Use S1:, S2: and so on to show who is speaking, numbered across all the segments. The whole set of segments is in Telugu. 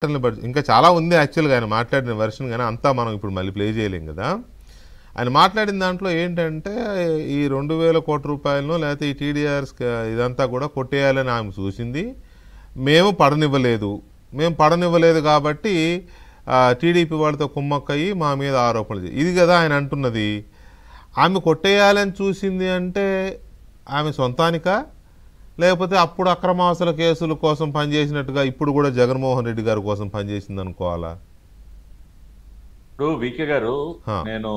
S1: ఇంకా చాలా ఉంది యాక్చువల్గా ఆయన మాట్లాడిన వెర్షన్, కానీ అంతా మనం ఇప్పుడు మళ్ళీ ప్లే చేయలేం కదా. ఆయన మాట్లాడిన దాంట్లో ఏంటంటే ఈ 2000 కోట్ల రూపాయలను లేకపోతే ఈ టీడీఆర్స్ ఇదంతా కూడా కొట్టేయాలని ఆమె చూసింది, మేము పడనివ్వలేదు కాబట్టి టీడీపీ వాళ్ళతో కుమ్మక్కయ్యి మా మీద ఆరోపణలు ఇది కదా ఆయన అంటున్నది. ఆమె కొట్టేయాలని చూసింది అంటే ఆమె సొంతానికా, లేకపోతే అప్పుడు అక్రమాస్తుల కేసుల కోసం పనిచేసినట్టుగా ఇప్పుడు కూడా జగన్మోహన్ రెడ్డి గారి కోసం పనిచేసింది అనుకోవాలా?
S2: ఇప్పుడు వికే గారు, నేను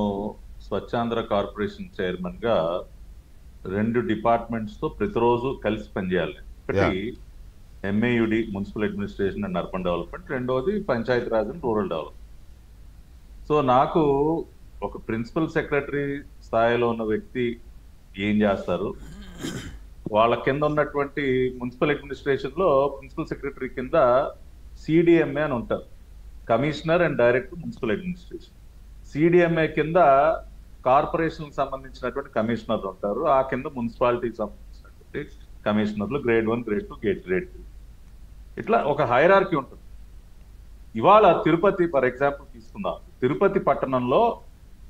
S2: స్వచ్ఛాంధ్ర కార్పొరేషన్ చైర్మన్ గా 2 డిపార్ట్మెంట్స్ తో ప్రతిరోజు కలిసి పనిచేయాలి. ఒకటి MAUD municipal administration and urban development, రెండోది Panchayati Raj and rural development. So నాకు ఒక ప్రిన్సిపల్ సెక్రటరీ స్థాయిలో ఉన్న వ్యక్తి ఏం చేస్తారు, వాళ్ళ కింద ఉన్నటువంటి మున్సిపల్ అడ్మినిస్ట్రేషన్ లో ప్రిన్సిపల్ సెక్రటరీ కింద సిడిఎంఏ అని ఉంటారు, commissioner and director municipal administration. CDMA కింద కార్పొరేషన్ సంబంధించినటువంటి కమిషనర్లు ఉంటారు, ఆ కింద మున్సిపాలిటీకి సంబంధించినటువంటి కమిషనర్లు గ్రేడ్ 1, గ్రేడ్ 2, గ్రేడ్ 3, ఇట్లా ఒక హైరార్కీ ఉంటుంది. ఇవాళ తిరుపతి ఫర్ ఎగ్జాంపుల్ తీసుకుందాం. తిరుపతి పట్టణంలో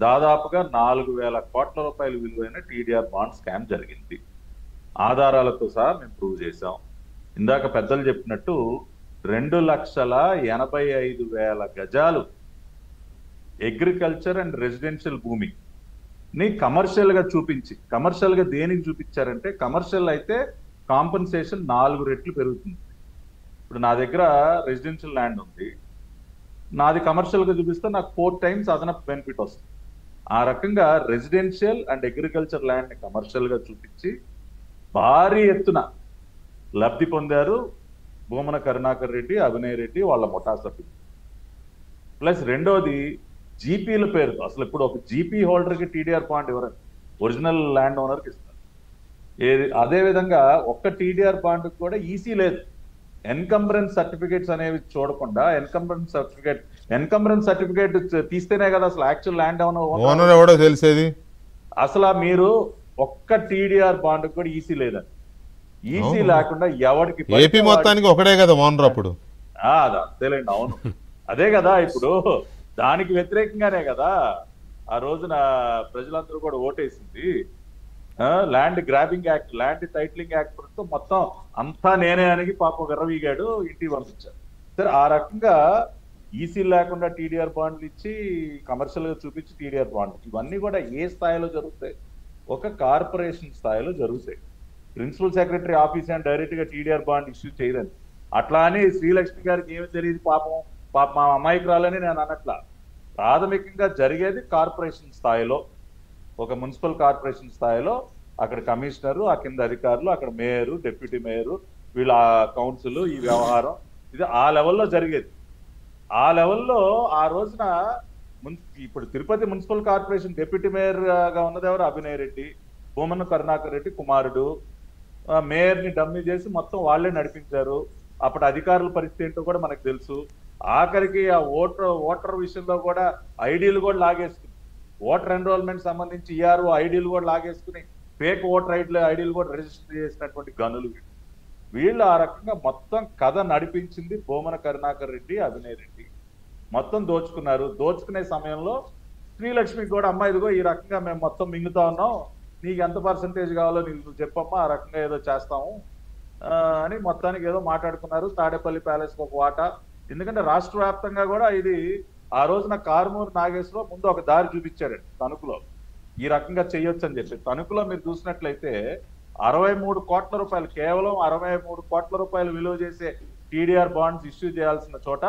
S2: దాదాపుగా 4000 కోట్ల రూపాయలు విలువైన టీడీఆర్ బాండ్ స్కామ్ జరిగింది. ఆధారాలతో సహా మేము ప్రూవ్ చేశాం. ఇందాక పెద్దలు చెప్పినట్టు 2,85,000 గజాలు అగ్రికల్చర్ అండ్ రెసిడెన్షియల్ భూమిని కమర్షియల్ గా చూపించి, కమర్షియల్ గా దేనికి చూపించారంటే, కమర్షియల్ అయితే కాంపన్సేషన్ 4 రెట్లు పెరుగుతుంది. ఇప్పుడు నా దగ్గర రెసిడెన్షియల్ ల్యాండ్ ఉంది, నాది కమర్షియల్ గా చూపిస్తే నాకు 4 times అదనపు బెనిఫిట్ వస్తుంది. ఆ రకంగా రెసిడెన్షియల్ అండ్ అగ్రికల్చర్ ల్యాండ్ ని కమర్షియల్ గా చూపించి భారీ ఎత్తున లబ్ధి పొందారు భూమన కరుణాకర్ రెడ్డి, అభినయ్ రెడ్డి వాళ్ళ ముఠా సభ్యులు. ప్లస్ రెండోది జీపీల పేరుతో, అసలు ఇప్పుడు ఒక జీపీ హోల్డర్కి టీడీఆర్ బాండ్ ఎవరండి, ఒరిజినల్ ల్యాండ్ ఓనర్కి ఇస్తారు. అదే విధంగా ఒక్క టీడీఆర్ బాండ్ కూడా ఈసీ లేదు. ఎన్కంబరెన్స్ సర్టిఫికేట్స్ అనేవి చూడకుండా ఎన్కంబరెన్స్ సర్టిఫికేట్ తీస్తేనే కదా అసలు యాక్చువల్ ల్యాండ్ ఓనర్
S1: ఎవడో తెలిసేది.
S2: అసలు మీరు ఒక్క టీడీఆర్ బాండ్ కూడా ఈసీ లేదండి. ఈసీ లేకుండా ఎవరికి
S1: ఏపీ మొత్తానికి ఒకటే కదా ఓనర్ అప్పుడు.
S2: అంతేలేండి, అవును అదే కదా. ఇప్పుడు దానికి వ్యతిరేకంగానే కదా ఆ రోజున ప్రజలందరూ కూడా ఓటేసింది. Land grabbing act, land titling act తో మొత్తం అంతా నేనే అని పాపం విర్రవీగాడు, ఇంటికి పంపించారు. సరే, ఆ రకంగా ఈసీ లేకుండా టీడీఆర్ బాండ్లు ఇచ్చి కమర్షియల్ గా చూపించి టీడీఆర్ బాండ్లు, ఇవన్నీ కూడా ఏ స్థాయిలో జరుగుతాయి? ఒక కార్పొరేషన్ స్థాయిలో జరుగుతాయి. ప్రిన్సిపల్ సెక్రటరీ ఆఫీస్ అని డైరెక్ట్ గా టీడీఆర్ బాండ్ ఇష్యూ చేయదని. అట్లా అని శ్రీలక్ష్మి గారికి ఏమి తెలియదు పాపం మా అమాయకురాలని నేను అనట్లా. ప్రాథమికంగా జరిగేది కార్పొరేషన్ స్థాయిలో, ఒక మున్సిపల్ కార్పొరేషన్ స్థాయిలో అక్కడ కమిషనరు, ఆ కింద అధికారులు, అక్కడ మేయరు, డిప్యూటీ మేయరు, వీళ్ళ కౌన్సిల్, ఈ వ్యవహారం ఇది ఆ లెవెల్లో జరిగేది. ఆ లెవెల్లో ఆ రోజున ఇప్పుడు Tirupati municipal corporation deputy mayor గా ఉన్నది ఎవరు? అభినయ్ రెడ్డి, భూమన కరుణాకర్ రెడ్డి కుమారుడు. మేయర్ ని డమ్మీ చేసి మొత్తం వాళ్లే నడిపించారు. అప్పుడు అధికారుల పరిస్థితి ఏంటో కూడా మనకు తెలుసు. ఆఖరికి ఆ ఓటర్ విషయంలో కూడా ఐడీలు కూడా లాగేసుకుని, ఓటర్ ఎన్రోల్మెంట్ సంబంధించి ఈఆర్ఓ ఐడీలు కూడా లాగేసుకుని ఫేక్ ఓటర్ ఐడీలు కూడా రిజిస్టర్ చేసినటువంటి గనులు వీళ్ళు. ఆ రకంగా మొత్తం కథ నడిపించింది భూమన కరుణాకర్ రెడ్డి, అభినయ్ రెడ్డి. మొత్తం దోచుకున్నారు. దోచుకునే సమయంలో శ్రీలక్ష్మికి కూడా అమ్మ ఇదిగో ఈ రకంగా మేము మొత్తం మింగుతా ఉన్నాం, నీకు ఎంత పర్సంటేజ్ కావాలో నువ్వు చెప్పమ్మా, ఆ రకంగా ఏదో చేస్తాము అని మొత్తానికి ఏదో మాట్లాడుకున్నారు. తాడేపల్లి ప్యాలెస్ ఒక వాటా, ఎందుకంటే రాష్ట్ర వ్యాప్తంగా కూడా ఇది ఆ రోజున కారుమూరు నాగేశ్వరరావు ముందు ఒక దారి చూపించాడండి తణుకులో, ఈ రకంగా చేయొచ్చు అని చెప్పి. తణుకులో మీరు చూసినట్లయితే 63 కోట్ల రూపాయలు, కేవలం 63 కోట్ల రూపాయలు విలువ చేసే టీడీఆర్ బాండ్స్ ఇష్యూ చేయాల్సిన చోట